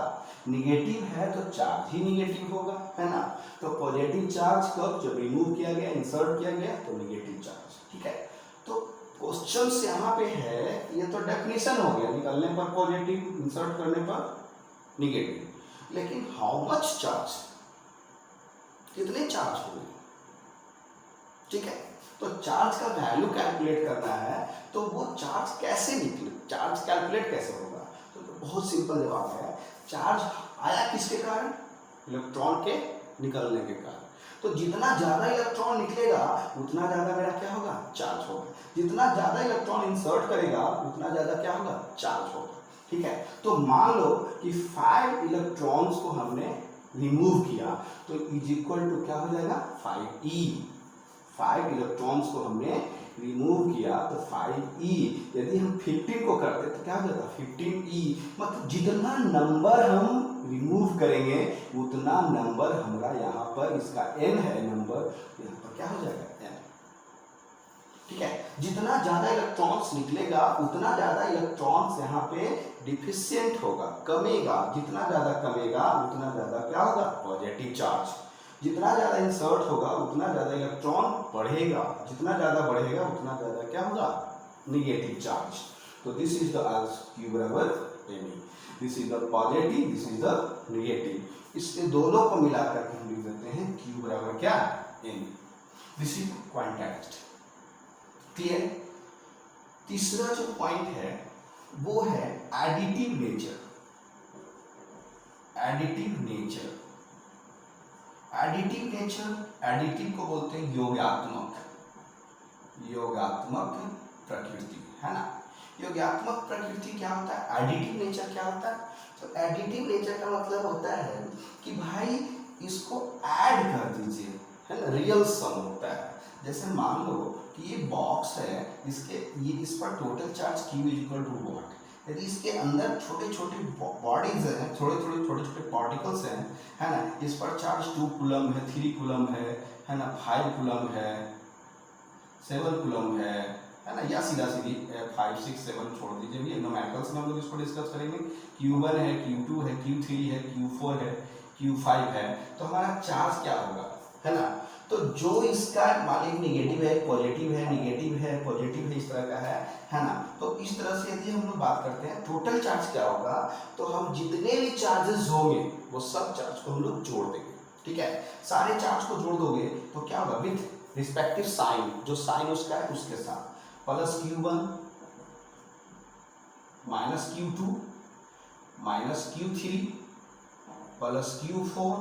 निगेटिव है तो चार्ज ही निगेटिव होगा, है ना। तो पॉजिटिव चार्ज कब, जब रिमूव किया गया, इंसर्ट किया गया तो निगेटिव चार्ज, ठीक है। तो क्वेश्चन यहाँ पे है, ये तो डेफिनेशन हो गया, निकलने पर पॉजिटिव, इंसर्ट करने पर निगेटिव, लेकिन हाउ मच चार्ज, कितने चार्ज होंगे, ठीक है। तो चार्ज का वैल्यू कैलकुलेट करना है, तो वो चार्ज कैसे निकले, चार्ज कैलकुलेट कैसे होगा, तो बहुत सिंपल जवाब है, चार्ज आया किसके कारण, इलेक्ट्रॉन के निकलने के कारण। तो जितना ज्यादा इलेक्ट्रॉन निकलेगा उतना ज्यादा मेरा क्या होगा, चार्ज होगा। जितना ज्यादा इलेक्ट्रॉन इंसर्ट करेगा उतना ज्यादा क्या होगा, चार्ज होगा, ठीक है। तो मान लो कि 5 इलेक्ट्रॉन्स को हमने रिमूव किया, तो इज इक्वल टू क्या हो जाएगा, 5e। 5 इलेक्ट्रॉन्स को हमने रिमूव किया तो 5e, यदि हम 15 को करते तो क्या हो जाता, 15e। मतलब जितना नंबर हम रिमूव करेंगे उतना नंबर हमारा यहाँ पर, इसका n है नंबर, यहाँ पर क्या हो जाएगा n, ठीक है। जितना ज्यादा इलेक्ट्रॉन्स निकलेगा उतना ज्यादा इलेक्ट्रॉन्स यहाँ पे डिफिशिएंट होगा, कमेगा। जितना ज्यादा कमेगा उतना ज्यादा क्या होगा, पॉजिटिव चार्ज। जितना ज्यादा इंसर्ट होगा उतना ज्यादा इलेक्ट्रॉन बढ़ेगा, जितना ज्यादा बढ़ेगा उतना ज्यादा क्या होगा, निगेटिव चार्ज। तो दिस इज द Q बराबर any, this is the positive, this is the negative. इसके दोनों को मिलाकर के हम लिख देते हैं Q बराबर क्या, any. This is quantized, clear. तीसरा जो पॉइंट है वो है additive nature. Additive nature. Additive nature, additive को बोलते हैं योगात्मक, योगात्मक प्रकृति, है ना। योगात्मक प्रकृति क्या होता है, एडिटिव नेचर क्या होता है। तो एडिटिव नेचर का मतलब होता है कि भाई इसको ऐड कर दीजिए, है ना, रियल सम होता है। जैसे मान लो कि ये बॉक्स है, इस पर total charge Q equal to what. यदि इसके अंदर छोटे छोटे बॉडीज हैं, छोटे छोटे पार्टिकल्स हैं, है ना, इस पर चार्ज 2 कूलम है, 3 कूलम है ना, 5 कूलम है, 7 कूलम है ना, या सीधा सीधी 5 6 7 छोड़ दीजिए, ये न्यूमेरिकल्स में हम लोग इसको डिस्कस करेंगे। Q1 है, Q2 है, Q3 है, Q4 है, Q5 है, तो हमारा चार्ज क्या होगा, है ना। तो जो इसका मान लीजिए निगेटिव है, पॉजिटिव है, निगेटिव है, पॉजिटिव है, इस तरह का है ना। तो इस तरह से यदि हम लोग बात करते हैं टोटल चार्ज क्या होगा, तो हम जितने भी चार्जेस होंगे वो सब चार्ज को हम लोग जोड़ देंगे, ठीक है। सारे चार्ज को जोड़ दोगे तो क्या होगा, विथ रिस्पेक्टिव साइन, जो साइन उसका है उसके साथ, plus Q1 minus Q2 minus Q3 plus Q4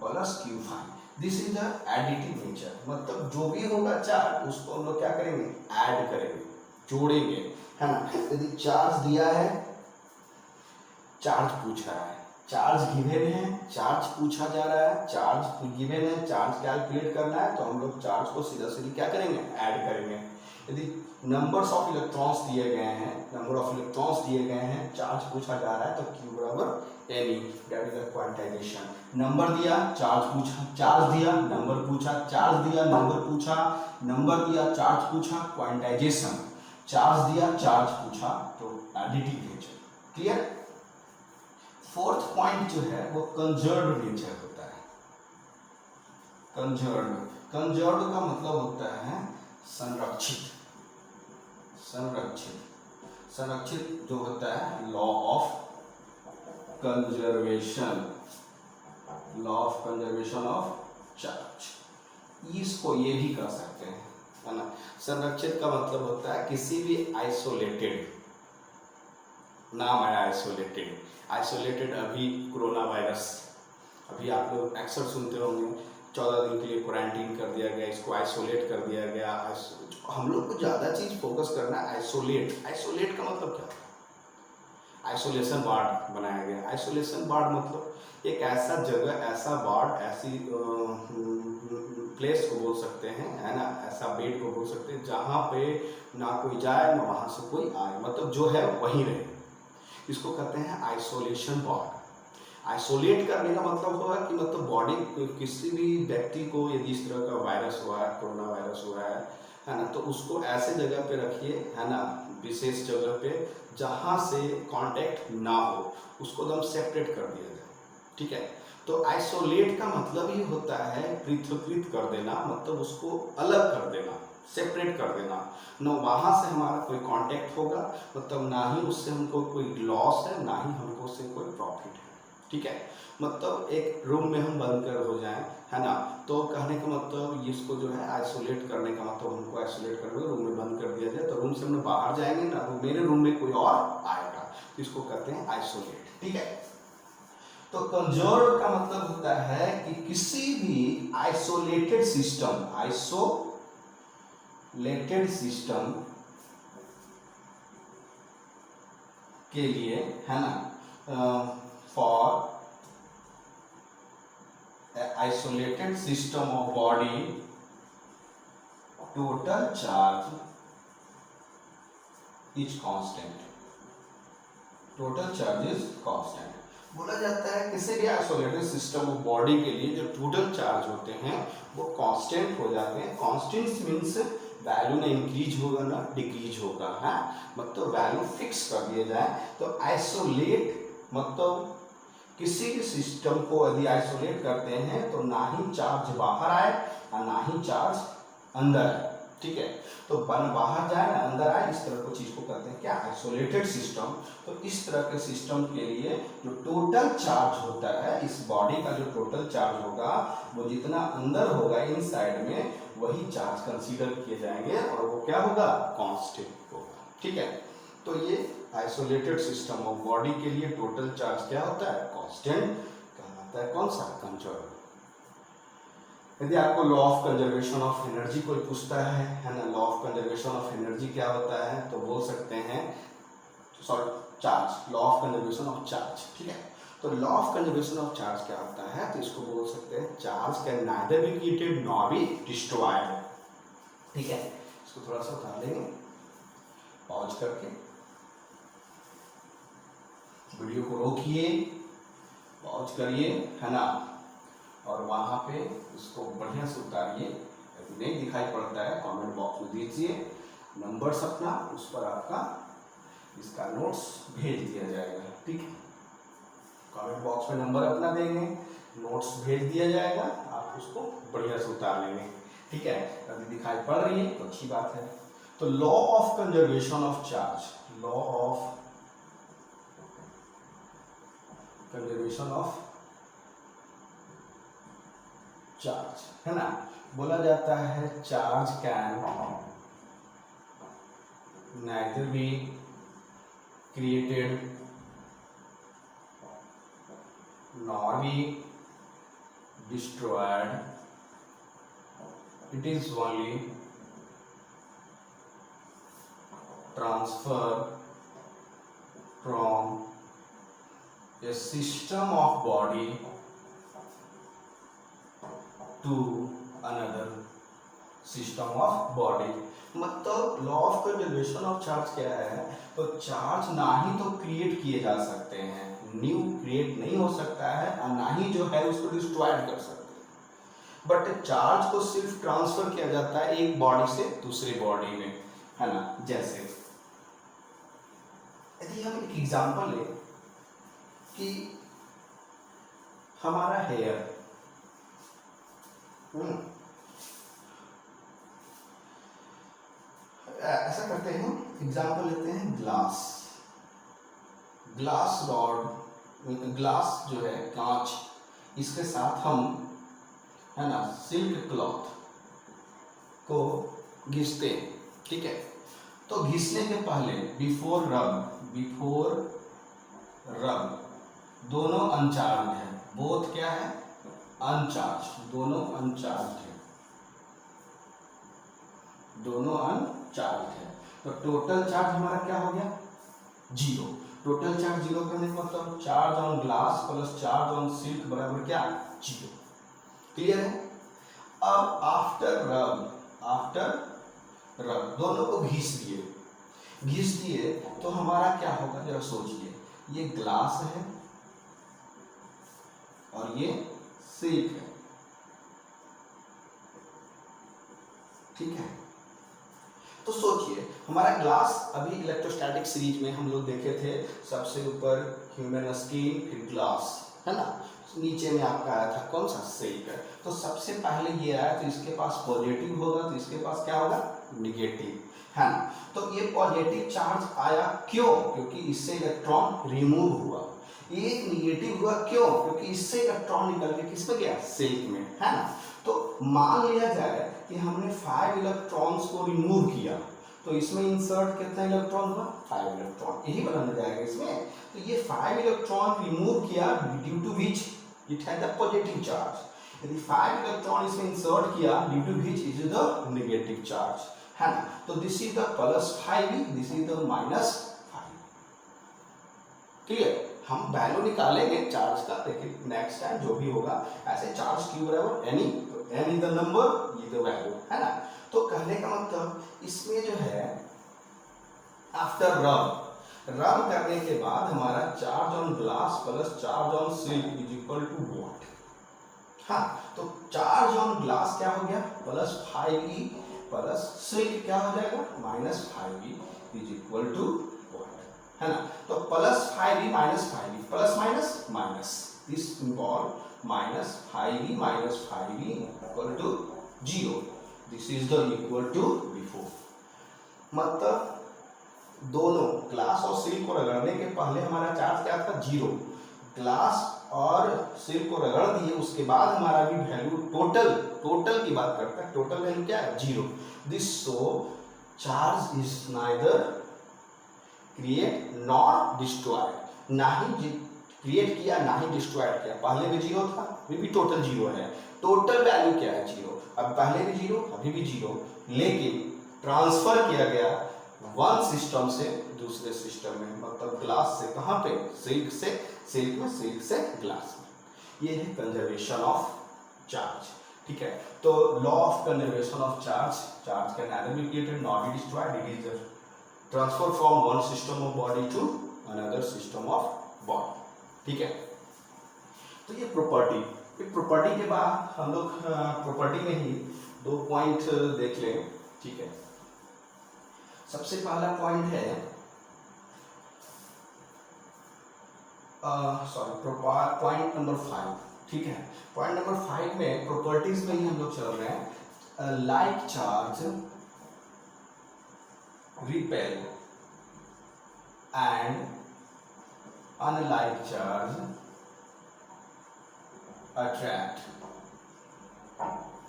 plus Q5। This is the additive nature. मतलब जो भी होगा चार्ज उसको हम लोग क्या करेंगे, ऐड करेंगे, जोड़ेंगे, है ना। यदि चार्ज दिया है, चार्ज पूछ रहा है, चार्ज गिवन है, चार्ज पूछा जा रहा है, चार्ज गिवन है, चार्ज कैलकुलेट करना है, तो हम लोग चार्ज को सीधा सीधी क्या करेंगे, ऐड करेंगे। यदि नंबर्स ऑफ इलेक्ट्रॉन्स दिए गए हैं, नंबर ऑफ इलेक्ट्रॉन्स दिए गए हैं, चार्ज पूछा जा रहा है, तो Q बराबर N, that is the quantization. Number दिया, चार्ज पूछा, चार्ज दिया, नंबर पूछा, चार्ज दिया, नंबर पूछा, नंबर दिया, चार्ज पूछा, क्वांटाइजेशन। चार्ज दिया, चार्ज पूछा, तो additive nature. Clear. Fourth point जो है वो कंजर्व्ड नेचर होता है। कंजर्व्ड का मतलब होता है संरक्षित। संरक्षित जो होता है law of conservation, law of conservation of charge, इसको ये भी कह सकते हैं, है ना। संरक्षित का मतलब होता है किसी भी आइसोलेटेड, नाम है आइसोलेटेड। अभी कोरोना वायरस, अभी आप लोग अक्सर सुनते होंगे 14 दिन के लिए क्वारंटीन कर दिया गया, इसको आइसोलेट कर दिया गया। हम लोग को ज़्यादा चीज़ फोकस करना है आइसोलेट। आइसोलेट का मतलब क्या है, आइसोलेशन वार्ड बनाया गया। आइसोलेशन वार्ड मतलब एक ऐसा जगह, ऐसा वार्ड, ऐसी प्लेस को बोल सकते हैं, है ना, ऐसा बेड को बोल सकते हैं जहाँ पे ना कोई जाए ना वहाँ से कोई आए, मतलब जो है वहीं रहे। इसको कहते हैं आइसोलेशन वार्ड। आइसोलेट करने का मतलब होगा कि मतलब बॉडी, किसी भी व्यक्ति को यदि इस तरह का वायरस हुआ है, कोरोना वायरस हुआ है ना, तो उसको ऐसे जगह पे रखिए, है ना, विशेष जगह पे जहाँ से कांटेक्ट ना हो, उसको एकदम सेपरेट कर दिया जाए, ठीक है। तो आइसोलेट का मतलब ही होता है पृथक्कृत कर देना, मतलब उसको अलग कर देना, सेपरेट कर देना। न वहाँ से हमारा कोई कांटेक्ट होगा, मतलब ना ही उससे हमको कोई लॉस है, ना ही हमको उससे कोई प्रॉफिट है, ठीक है। मतलब एक रूम में हम बंद कर हो जाएं, है ना, तो कहने का मतलब इसको जो है आइसोलेट करने का मतलब, हमको आइसोलेट करके रूम में बंद कर दिया जाए, तो रूम से हम बाहर जाएंगे ना, तो मेरे रूम में कोई और आएगा, तो इसको कहते हैं आइसोलेट, ठीक है। तो कंजर्व का मतलब होता है कि किसी भी आइसोलेटेड सिस्टम के लिए, है ना, for isolated system of body total charge is constant. Total charge is constant. बोला जाता है किसी भी आइसोलेटेड सिस्टम ऑफ बॉडी के लिए जो टोटल चार्ज होते हैं वो कांस्टेंट हो जाते हैं। कांस्टेंट मीन्स वैल्यू ना इंक्रीज होगा ना डिक्रीज होगा, है, मतलब वैल्यू फिक्स कर दिया जाए। तो आइसोलेट मतलब किसी भी सिस्टम को यदि आइसोलेट करते हैं तो ना ही चार्ज बाहर आए और ना ही चार्ज अंदर आए, ठीक है। तो बाहर जाए ना अंदर आए, इस तरह की चीज को कहते हैं क्या, आइसोलेटेड सिस्टम। तो इस तरह के सिस्टम के लिए जो टोटल चार्ज होता है, इस बॉडी का जो टोटल चार्ज होगा वो जितना अंदर होगा इनसाइड में, वही चार्ज कंसीडर किए जाएंगे और वो क्या होगा, कांस्टेंट होगा, ठीक है। तो ये आइसोलेटेड सिस्टम ऑफ बॉडी के लिए टोटल चार्ज क्या होता है, कांस्टेंट कहलाता है। कौन सा, कंजर्व। यदि आपको law of conservation of energy कोई पूछता है ना, law of conservation of energy क्या होता है, तो बोल सकते हैं sorry charge, law of conservation of charge, ठीक है। तो law of conservation of charge क्या होता है, तो इसको बोल सकते हैं charge can neither be created nor be destroyed, ठीक है। इसको थोड़ा सा उतार लेंगे पॉज करके, वीडियो को रोकिए, पॉज करिए, है ना, और वहां पे इसको बढ़िया से उतारिए। यदि नहीं दिखाई पड़ता है कमेंट बॉक्स में दीजिए नंबर्स अपना, उस पर आपका इसका नोट्स भेज दिया जाएगा, ठीक है। कमेंट बॉक्स में नंबर अपना देंगे, नोट्स भेज दिया जाएगा, आप उसको बढ़िया से उतार लेंगे, ठीक है। यदि दिखाई पड़ रही है तो अच्छी बात है। तो law of conservation of charge, law of conservation of charge, है ना, बोला जाता है charge can neither be created nor be destroyed, it is only transfer from a system of body to another system of body। मतलब law of conservation of charge क्या है, तो चार्ज ना ही तो क्रिएट किए जा सकते हैं, न्यू क्रिएट नहीं हो सकता है, और ना ही जो है उसको डिस्ट्रॉयड कर सकते हैं, बट चार्ज को सिर्फ ट्रांसफर किया जाता है एक बॉडी से दूसरी बॉडी में, है ना। जैसे यदि हम एक एग्जांपल लें कि हमारा हेयर, ऐसा करते हैं, एग्जांपल लेते हैं ग्लास, ग्लास रॉड, ग्लास जो है कांच, इसके साथ हम, है ना, सिल्क क्लॉथ को घिसते हैं, ठीक है। तो घिसने के पहले बिफोर रब दोनों अनचार्ज है, बोथ क्या है, अनचार्ज, दोनों अनचार्ज है, दोनों अनचार्ज है। तो टोटल चार्ज हमारा क्या हो गया, जीरो। टोटल चार्ज जीरो करने का मतलब charge on glass plus charge on silk बराबर क्या, जीरो। क्लियर है। अब आफ्टर रब दोनों को घिस दिए तो हमारा क्या होगा, जरा सोचिए, ये ग्लास है और ये सिल्क है, ठीक है। तो सोचिए हमारा ग्लास, अभी इलेक्ट्रोस्टैटिक सीरीज में हम लोग देखे थे, सबसे ऊपर ह्यूमन स्किन, फिर ग्लास, है ना, नीचे में आपका आया था कौन सा, सिल्क। तो सबसे पहले ये आया तो इसके पास पॉजिटिव होगा, तो इसके पास क्या होगा, निगेटिव, है ना। तो ये पॉजिटिव चार्ज आया क्यों, क्योंकि इससे इलेक्ट्रॉन रिमूव हुआ। ये निगेटिव हुआ क्यों, क्योंकि इससे इलेक्ट्रॉन निकल के किस में गया, सिल्क में, है ना। तो मान लिया जाए कि हमने 5 इलेक्ट्रॉन्स को रिमूव किया, तो इसमें इंसर्ट कितना इलेक्ट्रॉन हुआ, 5 इलेक्ट्रॉन, यही बनाना जाएगा इसमें। तो ये 5 इलेक्ट्रॉन रिमूव किया due to which it has the positive charge. यदि 5 इलेक्ट्रॉन इसमें इंसर्ट किया due to which it is the negative charge, है ना। तो this is the +5, this is the -5। Clear. हम वैल्यू निकालेंगे चार्ज का, लेकिन नेक्स्ट टाइम जो भी होगा ऐसे चार्ज क्यू बराबर n e, N is the number, ये द वैल्यू, है ना। तो कहने का मतलब इसमें जो है आफ्टर रब करने के बाद हमारा charge on glass plus charge on silk is equal to what, हाँ। तो चार्ज ऑन ग्लास क्या हो गया, +5e प्लस सिल्क क्या हो जाएगा, -5e is equal to what, है ना। तो +5e -5e plus minus this involve -5e equal to 0, this is the equal to before. मतलब दोनों ग्लास और सिल्क को रगड़ने के पहले हमारा चार्ज क्या था, 0। ग्लास और सिल्क को रगड़ दिए उसके बाद हमारा भी वैल्यू टोटल की बात करते हैं, टोटल वैल्यू क्या है, 0। This so charge is neither create not destroy, ना ही क्रिएट किया ना ही डिस्ट्रॉयड किया। पहले भी जीरो था, अभी भी टोटल जीरो है। टोटल वैल्यू क्या है? जीरो। अब पहले भी जीरो, अभी भी जीरो, लेकिन ट्रांसफर किया गया वन सिस्टम से दूसरे सिस्टम में, मतलब ग्लास से कहाँ पे? सिल्क से सिल्क में, सिल्क से ग्लास में। ये है कंजर्वेशन ऑफ चार्ज। ठीक है, तो law of conservation of charge, charge can neither be created nor be destroyed, it is a transfer from one system of body to another system of body। ठीक है, तो ये प्रॉपर्टी के बाद हम लोग प्रॉपर्टी में ही दो पॉइंट देख लें। ठीक है, सबसे पहला पॉइंट है पॉइंट नंबर 5। ठीक है, पॉइंट नंबर 5 में प्रॉपर्टीज में ही हम लोग चल रहे हैं। Like charge repel and unlike charge attract,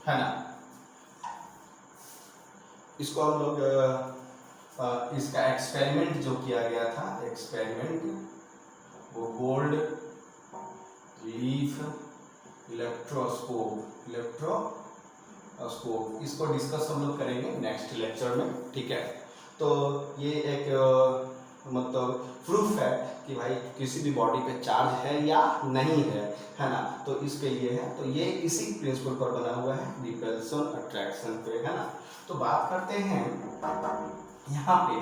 है ना। इसको हम लोग इसका एक्सपेरिमेंट जो किया गया था, एक्सपेरिमेंट वो गोल्ड लीफ इलेक्ट्रोस्कोप इसको डिस्कस हम लोग करेंगे नेक्स्ट लेक्चर में। ठीक है, तो ये एक मतलब प्रूफ है कि भाई किसी भी बॉडी पे चार्ज है या नहीं है ना। तो इसके लिए है, तो ये इसी प्रिंसिपल पर बना हुआ है, रिपल्सन अट्रैक्शन पे, है ना। तो बात करते हैं यहाँ पे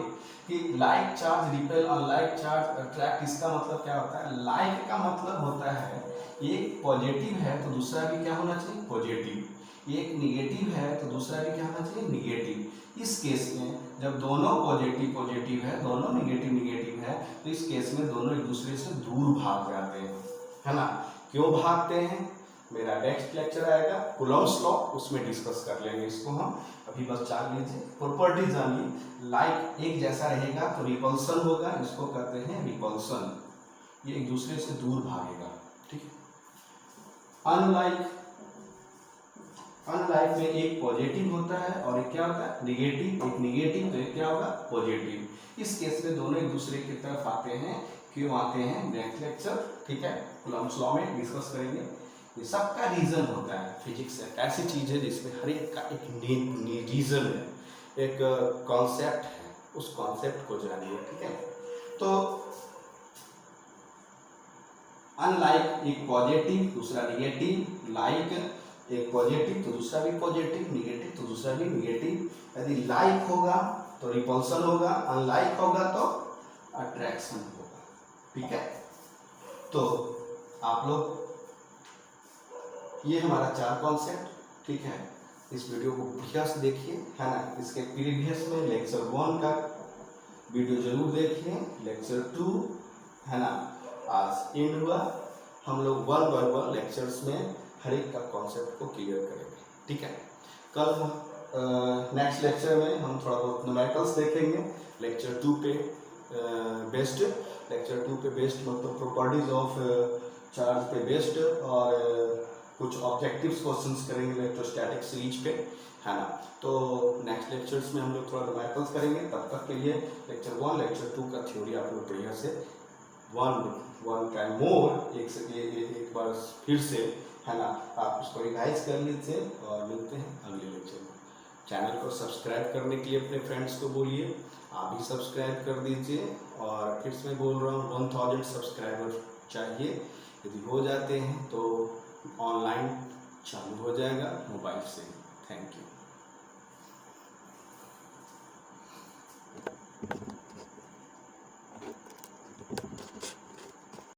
कि like charge repel, unlike charge attract, इसका मतलब क्या होता है? लाइक का मतलब होता है एक पॉजिटिव है तो दूसरा भी क्या होना चाहिए? पॉजिटिव। एक निगेटिव है तो दूसरा भी क्या होना चाहिए? निगेटिव। इस केस में जब दोनों पॉजिटिव है, दोनों निगेटिव है, तो इस केस में दोनों एक दूसरे से दूर भाग जाते हैं, है ना। क्यों भागते हैं? मेरा नेक्स्ट लेक्चर आएगा कूलॉम्स लॉ, उसमें डिस्कस कर लेंगे इसको हम। अभी बस जान लीजिए, प्रॉपर्टी जानिए। लाइक एक जैसा रहेगा तो रिपल्सन होगा, इसको कहते हैं रिपल्सन, ये एक दूसरे से दूर भागेगा। ठीक है, अनलाइक में एक पॉजिटिव होता है और एक क्या होता है? निगेटिव। एक निगेटिव तो एक क्या होगा? पॉजिटिव। इस केस में दोनों एक दूसरे की तरफ आते हैं। क्यों आते हैं? नेक्स्ट लेक्चर, ठीक है, कूलॉम्स लॉ में डिस्कस करेंगे। ये सबका रीजन होता है। फिजिक्स एक ऐसी चीज है जिसमें हर एक का एक रीजन है, एक कॉन्सेप्ट है, उस कॉन्सेप्ट को जानिए। ठीक है, तो अनलाइक एक पॉजिटिव दूसरा निगेटिव, लाइक एक पॉजिटिव तो दूसरा भी पॉजिटिव, निगेटिव तो दूसरा भी निगेटिव। यदि लाइक होगा तो रिपल्सन होगा, अनलाइक होगा तो अट्रैक्शन होगा। ठीक है, तो आप लोग ये हमारा 4 कॉन्सेप्ट। ठीक है, इस वीडियो को बढ़िया से देखिए, है ना। इसके प्रीवियस में लेक्चर 1 का वीडियो जरूर देखिए, लेक्चर 2, है ना। आज एंड हुआ, हम लोग 1 बाय 1 लेक्चर्स में हर एक का कॉन्सेप्ट को क्लियर करेंगे। ठीक है, कल नेक्स्ट लेक्चर में हम थोड़ा बहुत न्यूमेरिकल्स देखेंगे। लेक्चर 2 पे बेस्ड, लेक्चर 2 पे बेस्ड मतलब प्रॉपर्टीज ऑफ चार्ज पे बेस्ड, और कुछ ऑब्जेक्टिव्स क्वेश्चंस करेंगे इलेक्ट्रोस्टैटिक सीरीज पे, है ना। तो नेक्स्ट लेक्चर्स में हम लोग थोड़ा न्यूमेरिकल्स करेंगे। तब तक के लिए लेक्चर 1 लेक्चर 2 का थ्योरी आप लोग बढ़िया से वन टाइम मोर एक बार फिर से, है ना, आप उसको रिवाइज कर लीजिए। और मिलते हैं अगले लेक्चर में। चैनल को सब्सक्राइब करने के लिए अपने फ्रेंड्स को बोलिए, आप भी सब्सक्राइब कर दीजिए। और फिर से मैं बोल रहा हूँ 1000 सब्सक्राइबर चाहिए। यदि हो जाते हैं तो ऑनलाइन चालू हो जाएगा मोबाइल से। Thank you.